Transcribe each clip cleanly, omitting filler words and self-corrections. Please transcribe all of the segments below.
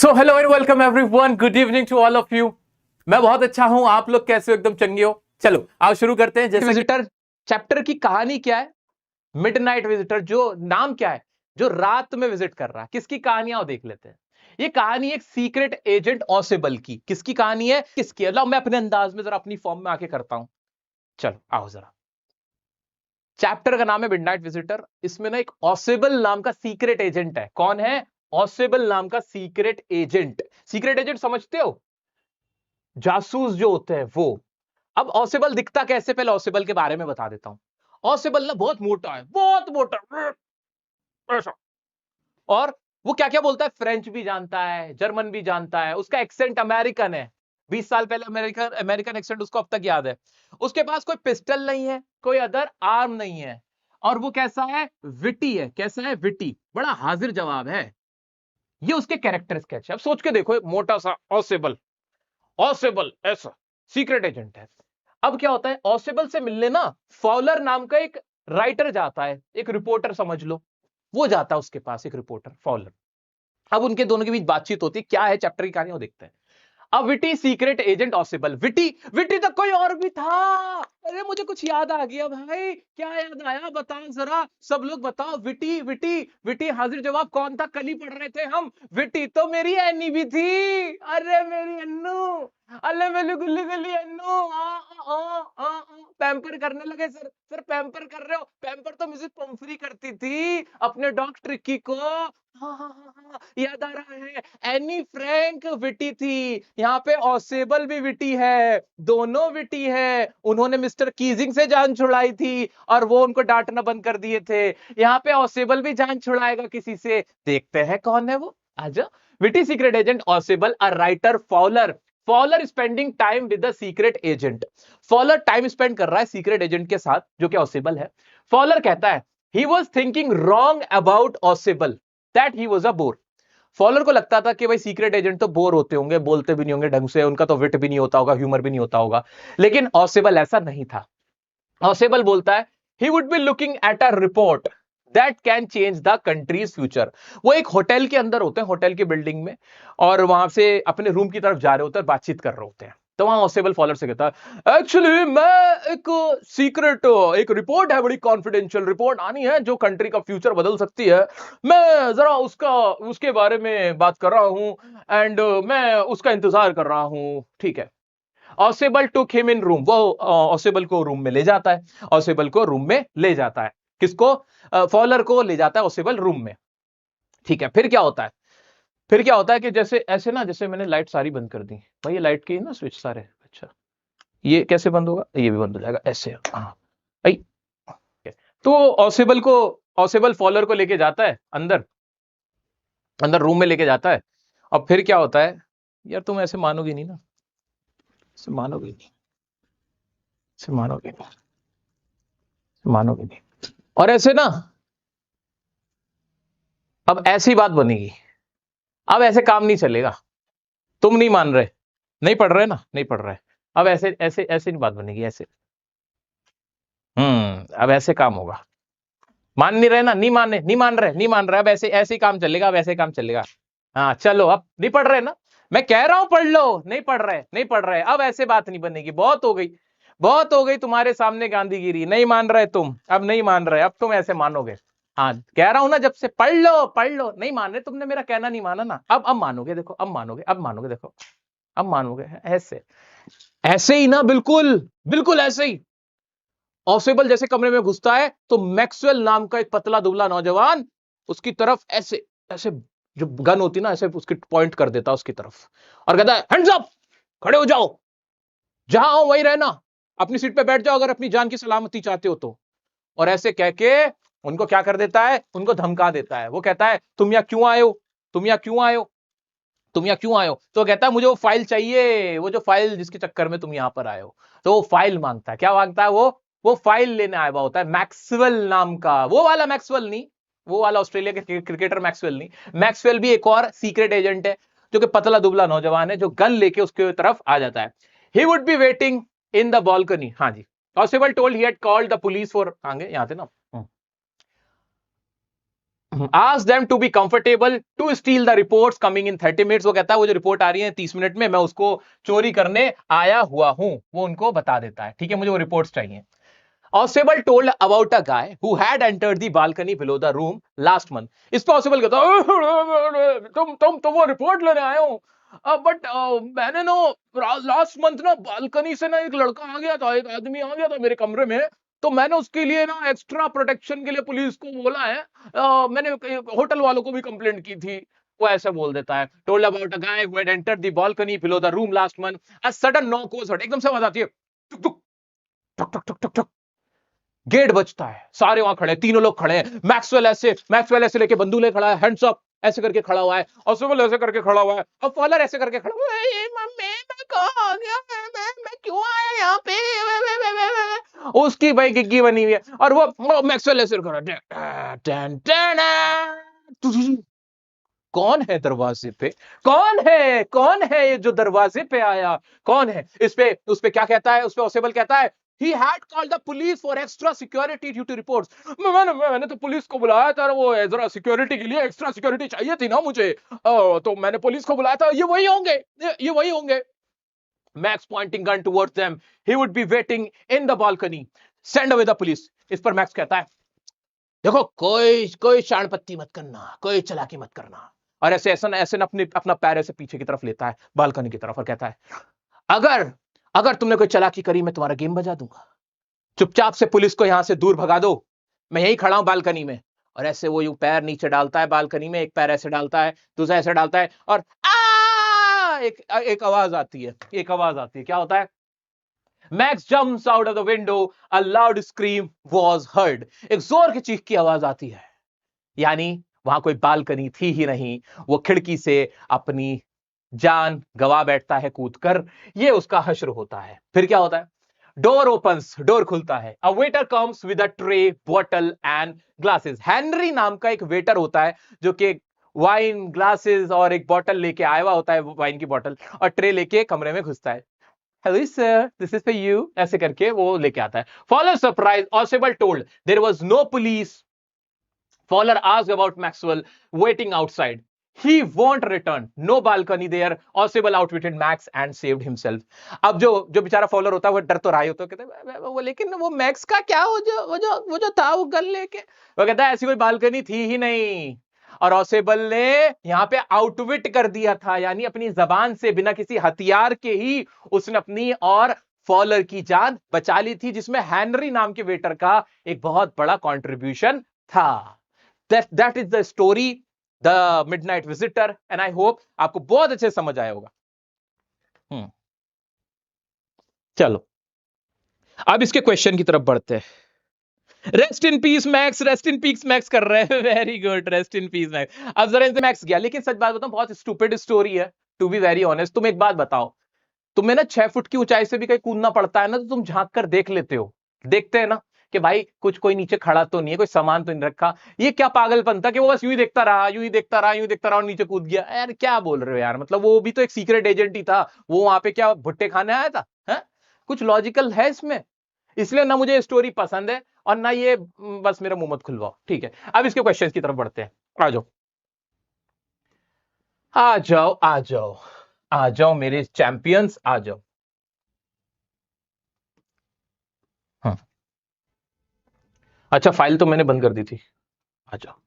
So hello and welcome everyone, good evening to all of you. मैं बहुत अच्छा हूं, आप लोग कैसे हो? एकदम चंगे हो? चलो आओ शुरू करते हैं। जैसे विजिटर चैप्टर की कहानी क्या है? मिडनाइट विजिटर, जो नाम क्या है, जो रात में विजिट कर रहा है, किसकी कहानी आओ देख लेते हैं। ये कहानी एक सीक्रेट एजेंट ऑसेबल की। किसकी कहानी है? किसकी? अल्लाह, मैं अपने अंदाज में जरा अपनी फॉर्म में आके करता हूं। चलो आओ जरा। चैप्टर का नाम है मिडनाइट विजिटर। इसमें ना एक ऑसेबल नाम का सीक्रेट एजेंट है। कौन है? ऑसेबल नाम का सीक्रेट एजेंट। सीक्रेट एजेंट समझते हो? जासूस जो होते हैं वो। अब ऑसेबल दिखता कैसे, पहले ऑसेबल के बारे में बता देता हूं। ऑसेबल ना बहुत मोटा है, बहुत मोटा ऐसा। और वो क्या क्या बोलता है, फ्रेंच भी जानता है, जर्मन भी जानता है, उसका एक्सेंट अमेरिकन है। 20 साल पहले अमेरिकन अमेरिकन एक्सेंट उसको अब तक याद है। उसके पास कोई पिस्टल नहीं है, कोई अदर आर्म नहीं है। और वो कैसा है? विटी है। कैसा है? विटी, बड़ा हाजिर जवाब है। ये उसके कैरेक्टर स्केच है। अब सोच के देखो, मोटा सा ऑसेबल, ऑसेबल ऐसा सीक्रेट एजेंट है। अब क्या होता है, ऑसेबल से मिलने ना फॉलर नाम का एक राइटर जाता है, एक रिपोर्टर समझ लो। वो जाता है उसके पास, एक रिपोर्टर फॉलर। अब उनके दोनों के बीच बातचीत होती है। क्या है चैप्टर की कहानी, वो देखते हैं। अब witty secret agent Ausable, witty witty तो कोई और भी था। अरे मुझे कुछ याद आ गया भाई। क्या याद आया बताओ जरा, सब लोग बताओ। विटी विटी विटी हाजिर जवाब कौन था? कल ही पढ़ रहे थे हम। विटी तो मेरी एनी भी थी। अरे मेरी अन्नू, अल्ले मेरी गुल्ली गुल्ली अन्नू। पैम्पर करने लगे सर। सर पैम्पर कर रहे हो? पैम्पर तो मिसेस पंफरी करती थी अपने डॉग ट्रिकी को। हाँ हाँ हाँ हाँ, याद आ रहा है। एनी फ्रैंक विटी थी। यहाँ पे ऑसेबल भी विटी है, दोनों विटी है। उन्होंने मिस्टर कीजिंग से जान छुड़ाई थी और वो उनको डांटना बंद कर दिए थे। यहाँ पे ऑसेबल भी जान छुड़ाएगा किसी से। देखते हैं कौन है वो। आजा। Witty secret agent Ausable, a writer Fowler. Fowler spending time with the secret agent. Fowler time spend कर रहा है सीक्रेट एजेंट के साथ, जो कि ऑसेबल है। फॉलर कहता है he was thinking wrong about Ausable, that he was a bore. Fowler को लगता था कि भाई सीक्रेट एजेंट तो बोर होते होंगे, बोलते भी नहीं होंगे ढंग से, उनका तो विट भी नहीं होता होगा, ह्यूमर भी नहीं होता होगा। लेकिन ऑसेबल ऐसा नहीं था। ऑसेबल बोलता है he would be looking at a report that can change the countries future. वो एक होटल के अंदर होते हैं, होटल की बिल्डिंग में, और वहां से अपने रूम की तरफ जा रहे होते हैं, बातचीत कर रहे होते हैं। तो वहां ऑसेबल फॉलर से कहता है एक्चुअली मैं एक सीक्रेट, एक रिपोर्ट है, बड़ी कॉन्फिडेंशियल रिपोर्ट आनी है जो कंट्री का फ्यूचर बदल सकती है। मैं जरा उसके बारे में बात कर रहा हूं एंड मैं उसका इंतजार कर रहा हूं। ठीक है। Ausable took him in room. वो ऑसेबल को रूम में ले जाता है। ऑसेबल को रूम में ले जाता है। किसको? फॉलर को ले जाता है ऑसेबल रूम में। ठीक है। फिर क्या होता है? फिर क्या होता है कि जैसे ऐसे ना, जैसे मैंने लाइट सारी बंद कर दी भाई, ये लाइट की ना स्विच सारे। अच्छा, ये कैसे बंद होगा? ये भी बंद हो जाएगा ऐसे। हाँ भाई। तो ऑसेबल फॉलर को लेके जाता है अंदर, अंदर रूम में लेके जाता है। अब फिर क्या होता है यार, तुम ऐसे मानोगे नहीं ना, ऐसे मानोगे नहीं, ऐसे मानोगे नहीं, मानोगे नहीं। और ऐसे ना, अब ऐसी बात बनेगी। अब ऐसे काम नहीं चलेगा। तुम नहीं मान रहे, नहीं पढ़ रहे ना, नहीं पढ़ रहे। अब ऐसे ऐसे ऐसे नहीं बात बनेगी, ऐसे। अब ऐसे काम होगा। मान नहीं रहे ना, नहीं मान रहे, नहीं मान रहे, नहीं मान रहे। अब ऐसे ऐसे ही काम चलेगा, अब ऐसे काम चलेगा। हाँ चलो, अब नहीं पढ़ रहे ना, मैं कह रहा हूं पढ़ लो। नहीं पढ़ रहे, नहीं पढ़ रहे। अब ऐसे बात नहीं बनेगी, बहुत हो गई, बहुत हो गई तुम्हारे सामने गांधीगिरी। नहीं मान रहे तुम, अब नहीं मान रहे, अब तुम ऐसे मानोगे। हाँ कह रहा हूं ना, जब से पढ़ लो पढ़ लो। नहीं मान रहे, तुमने मेरा कहना नहीं माना ना। अब मानोगे, देखो अब मानोगे, अब मानोगे, देखो अब मानोगे। ऐसे, ऐसे ही ना, बिल्कुल बिल्कुल ऐसे ही। ऑसेबल जैसे कमरे में घुसता है तो मैक्सवेल नाम का एक पतला दुबला नौजवान उसकी तरफ ऐसे ऐसे, जो गन होती ना, ऐसे उसकी पॉइंट कर देता उसकी तरफ, और कहता है हैंड्स अप, खड़े हो जाओ, जहां हो वहीं रहना, अपनी सीट पे बैठ जाओ अगर अपनी जान की सलामती चाहते हो तो। और ऐसे कह के उनको क्या कर देता है, उनको धमका देता है। वो कहता है तुम यहां क्यों आए हो, तुम यहां क्यों आए हो, तुम यहां क्यों आए हो? तो कहता है मुझे वो फाइल चाहिए, वो जो फाइल जिसके चक्कर में तुम यहां पर आए हो। तो वो फाइल मांगता है। क्या मांगता है वो फाइल लेने आया हुआ होता है, मैक्सवेल नाम का, वो वाला मैक्सवेल नहीं, वो वाला ऑस्ट्रेलिया के क्रिकेटर मैक्सवेल नहीं। मैक्सवेल भी एक और सीक्रेट एजेंट है, जो कि पतला दुबला नौजवान है, जो गन लेके उसके तरफ आ जाता है। He would be waiting in the balcony. हाँ जी। Possible told he had called the police for, आगे यहां थे ना। Ask them to be comfortable to steal the reports coming in 30 minutes. वो कहता है वो जो रिपोर्ट आ रही है 30 मिनट में, मैं उसको चोरी करने आया हुआ हूं, वो उनको बता देता है। ठीक है, मुझे वो रिपोर्ट्स चाहिए। Oswald told about a guy who had entered the balcony below the room last month. इस पे Oswald कहता है तुम तो वो रिपोर्ट लेने आए हो, बट मैंने ना लास्ट मंथ ना बालकनी से ना एक लड़का आ गया था, एक आदमी आ गया था मेरे कमरे में, तो मैंने उसके लिए ना एक्स्ट्रा प्रोटेक्शन के लिए पुलिस को बोला है, मैंने होटल वालों को भी कंप्लेंट की थी। वो ऐसे बोल देता है, told about a guy who had entered the balcony below the room last month, a sudden knock was heard. एकदम से आवाज आती है, टुक टुक टक टक टक टक टक। गेट बजता है, सारे वहां खड़े हैं, तीनों लोग खड़े हैं। मैक्सवेल ऐसे लेके बंदूक लेके खड़ा है, हैंड्स अप ऐसे करके खड़ा हुआ है, और सुबल ऐसे करके खड़ा हुआ है, और फॉलर ऐसे करके खड़ा हुआ है, "ए, मम्मी, मैं कहाँ आ गया, मैं क्यों आया यहाँ पे, उसकी भाई गिग्गी बनी हुई है, और वो मैक्सवेल ऐसे खड़ा है, टन टन। कौन है दरवाजे पे, कौन है ये जो दरवाजे पे आया, कौन है? उस पे क्या कहता है, उस पे ओसेबल कहता है, he had called the police for extra security due to reports। मैंने तो पुलिस को बुलाया था, वो जरा सिक्योरिटी के लिए एक्स्ट्रा सिक्योरिटी चाहिए थी ना मुझे, तो मैंने पुलिस को बुलाया था, ये वही होंगे। Max pointing gun towards them, he would be waiting in the balcony, send away the police। इस पर मैक्स कहता है, देखो कोई शानपत्ती मत करना, कोई चालाकी मत करना, और ऐसे अपना पैर ऐसे पीछे की तरफ लेता है, बालकनी की तरफ, और कहता है, अगर तुमने कोई चालाकी करी, मैं तुम्हारा गेम बजा दूंगा। चुपचाप से पुलिस को यहां से दूर भगा दो, मैं यही खड़ा हूं बालकनी में। और ऐसे वो यूं पैर नीचे डालता है बालकनी में, एक पैर ऐसे डालता है, दूसरा ऐसे डालता है, और एक आवाज आती है, क्या होता है? Max jumps out of the window, a loud scream was heard। एक जोर की चीख की आवाज आती है, यानी वहां कोई बालकनी थी ही नहीं, वो खिड़की से अपनी जान गवा बैठता है कूदकर। ये उसका हश्र होता है। फिर क्या होता है? डोर ओपन्स, डोर खुलता है। A waiter comes with a tray, bottle and glasses. Henry नाम का एक वेटर होता है जो कि वाइन ग्लासेस और एक बॉटल लेके आया हुआ होता है, वाइन की बॉटल और ट्रे लेके कमरे में घुसता है। Hello sir, this is for you, ऐसे करके वो लेके आता है। Fowler surprise, Ausable told there was no police. Fowler asked about Maxwell waiting outside. He won't return. No balcony there. Oswald outwitted Max and saved himself. अब जो बेचारा faller होता है वो डर तो रहा ही होता है, कहता है वो लेकिन वो मैक्स का क्या, वो जो था वो गन लेके, वो कहता है ऐसी कोई बालकनी थी ही नहीं, और ओसेबल ने यहाँ पे आउटविट कर दिया था, यानी अपनी जबान से बिना किसी हथियार के ही उसने अपनी और फॉलर की जान बचा ली थी, जिसमें हेनरी नाम के वेटर का एक बहुत बड़ा कंट्रीब्यूशन था। That is the story, the midnight visitor, and I hope आपको बहुत अच्छे समझ आया होगा। चलो अब इसके क्वेश्चन की तरफ बढ़ते हैं। Rest in peace max, rest in peace max कर रहे हैं, very good, rest in peace max. अब जरा इनसे मैक्स गया, लेकिन सच बात बताऊं बहुत स्टूपिड स्टोरी है, टू बी वेरी ऑनेस्ट। तुम एक बात बताओ, तुम्हें ना 6 फुट की ऊंचाई से भी कहीं कूदना पड़ता है ना, तो तुम झांक कर देख लेते हो, देखते हैं ना कि भाई कुछ कोई नीचे खड़ा तो नहीं है, कोई सामान तो नहीं रखा। ये क्या पागलपन था कि वो बस यूं ही देखता रहा और नीचे कूद गया। यार क्या बोल रहे हो यार, मतलब वो भी तो एक सीक्रेट एजेंट ही था, वो वहां पे क्या भुट्टे खाने आया था? है कुछ लॉजिकल है इसमें? इसलिए ना मुझे स्टोरी पसंद है और ना ये बस मेरा मुंह मत खुलवाओ, ठीक है। अब इसके क्वेश्चन की तरफ बढ़ते हैं। आ जाओ आ जाओ आ जाओ आ जाओ मेरे चैंपियंस, आ जाओ। हाँ अच्छा, फाइल तो मैंने बंद कर दी थी, आ जाओ।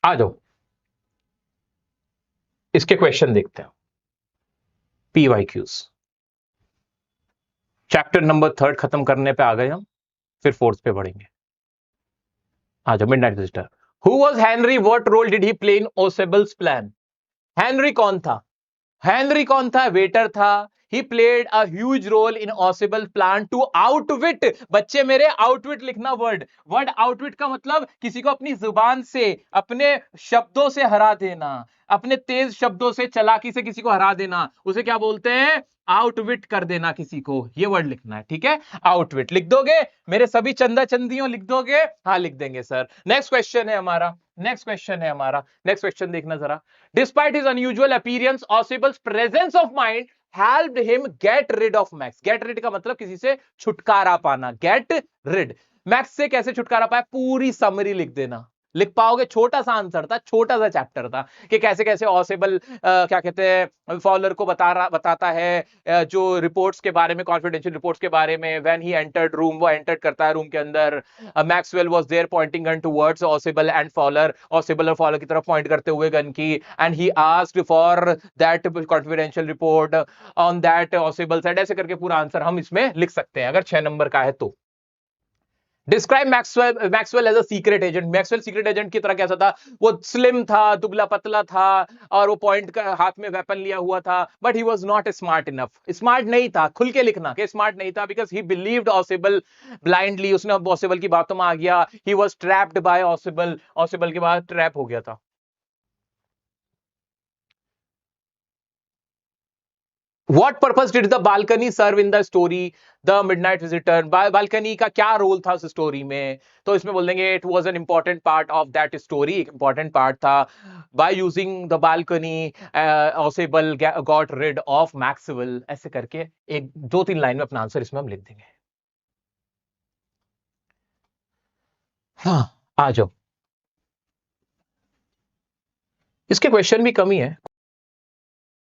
आ जाओ इसके क्वेश्चन देखते हैं। PYQs चैप्टर नंबर 3 खत्म करने पे आ गए हम, फिर 4th पे बढ़ेंगे। आ जाओ। Midnight visitor. Who was Henry, what role did he play in Ausable's plan? Henry कौन था? हेनरी कौन था? वेटर था। He played a huge role in Oswald's plan to outwit। बच्चे मेरे, outwit लिखना वर्ड outwit का मतलब किसी को अपनी जुबान से, अपने शब्दों से हरा देना, अपने तेज शब्दों से, चालाकी से किसी को हरा देना, उसे क्या बोलते हैं? आउटविट कर देना किसी को। ये वर्ड लिखना है, ठीक है? आउटविट लिख दोगे? मेरे सभी चंदा चंदियों लिख दोगे? हाँ लिख देंगे सर। नेक्स्ट क्वेश्चन है हमारा, नेक्स्ट क्वेश्चन देखना जरा। Despite his unusual appearance, Ausable's presence of mind helped him get rid of Max. Get rid का मतलब किसी से छुटकारा पाना, गेट रिड। मैक्स से कैसे छुटकारा पाया, पूरी समरी लिख देना। लिख पाओगे? छोटा सा आंसर था, छोटा सा चैप्टर था कि कैसे कैसे ऑसेबल क्या कहते हैं फॉलर को बताता है जो रिपोर्ट्स के बारे में, कॉन्फिडेंशियल रिपोर्ट्स के बारे में। व्हेन ही एंटर्ड रूम, वो एंटर्ड करता है रूम के अंदर, Maxwell was there pointing gun towards Ausable and Fowler, Ausable और फॉलर की तरफ पॉइंट करते हुए गन की, and he asked for that confidential report on that Ausable side. ऐसे करके पूरा आंसर हम इसमें लिख सकते हैं अगर 6 नंबर का है तो। Describe Maxwell as a secret agent. Maxwell secret agent की तरह कैसा था? वो स्लिम था, दुबला पतला था, और वो पॉइंट का हाथ में वेपन लिया हुआ था, but he was not smart enough. Smart नहीं था, खुल के लिखना कि स्मार्ट नहीं था, because he believed Ausable blindly. उसने ऑसेबल की बातों में आ गया। He was trapped bye Ausable, Ausable के बाद ट्रैप हो गया था। What purpose did the balcony serve in the story The Midnight Visitor? Balcony का क्या रोल था उस स्टोरी में? तो इसमें बोल देंगे it was an important part of that story. एक इंपॉर्टेंट पार्ट था। By using the balcony Ausable got rid of Maxwell. ऐसे करके एक 2-3 लाइन में अपना आंसर इसमें हम लिख देंगे। हाँ आ जाओ। इसके क्वेश्चन भी कम ही है।